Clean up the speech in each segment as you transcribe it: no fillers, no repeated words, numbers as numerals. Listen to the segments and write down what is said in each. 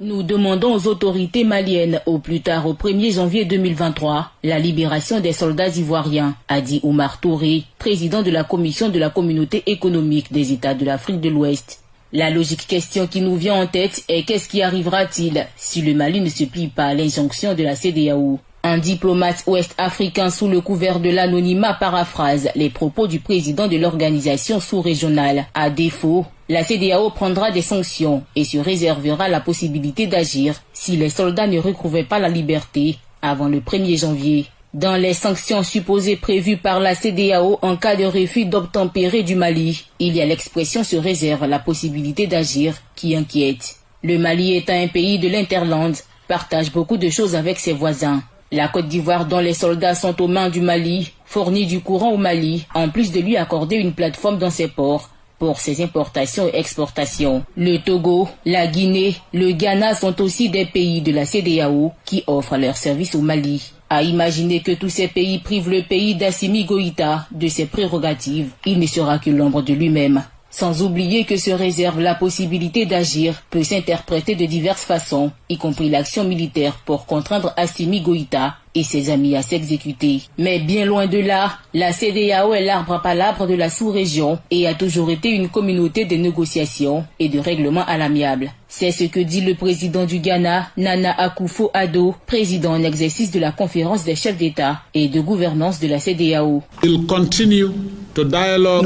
Nous demandons aux autorités maliennes, au plus tard au 1er janvier 2023, la libération des soldats ivoiriens, a dit Oumar Touré, président de la commission de la communauté économique des États de l'Afrique de l'Ouest. La logique question qui nous vient en tête est qu'est-ce qui arrivera-t-il si le Mali ne se plie pas à l'injonction de la CEDEAO? Un diplomate ouest-africain sous le couvert de l'anonymat paraphrase les propos du président de l'organisation sous-régionale. À défaut, la CEDEAO prendra des sanctions et se réservera la possibilité d'agir si les soldats ne retrouvaient pas la liberté avant le 1er janvier. Dans les sanctions supposées prévues par la CEDEAO en cas de refus d'obtempérer du Mali, il y a l'expression se réserve la possibilité d'agir qui inquiète. Le Mali étant un pays de l'interland, partage beaucoup de choses avec ses voisins. La Côte d'Ivoire, dont les soldats sont aux mains du Mali, fournit du courant au Mali, en plus de lui accorder une plateforme dans ses ports pour ses importations et exportations. Le Togo, la Guinée, le Ghana sont aussi des pays de la CEDEAO qui offrent leurs services au Mali. À imaginer que tous ces pays privent le pays d'Assimi Goïta de ses prérogatives, il ne sera que l'ombre de lui-même. Sans oublier que se réserve la possibilité d'agir peut s'interpréter de diverses façons, y compris l'action militaire pour contraindre Assimi Goïta et ses amis à s'exécuter. Mais bien loin de là, la CEDEAO est l'arbre à palabre de la sous-région et a toujours été une communauté de négociations et de règlements à l'amiable. C'est ce que dit le président du Ghana, Nana Akufo-Addo, président en exercice de la conférence des chefs d'État et de gouvernance de la CEDEAO. Nous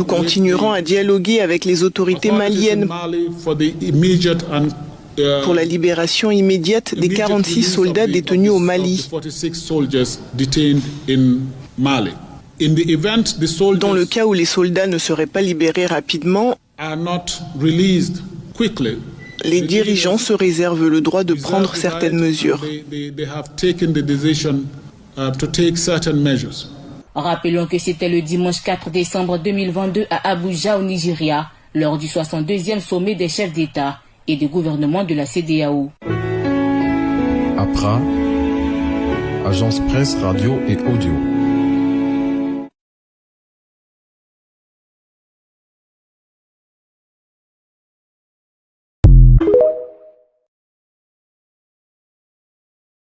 continuerons à dialoguer avec les autorités maliennes pour la libération immédiate des 46 soldats détenus au Mali. Dans le cas où les soldats ne seraient pas libérés rapidement, les dirigeants se réservent le droit de prendre certaines mesures. Rappelons que c'était le dimanche 4 décembre 2022 à Abuja au Nigeria, lors du 62e sommet des chefs d'État et de gouvernement de la CEDEAO. APRA, Agence Presse, Radio et Audio.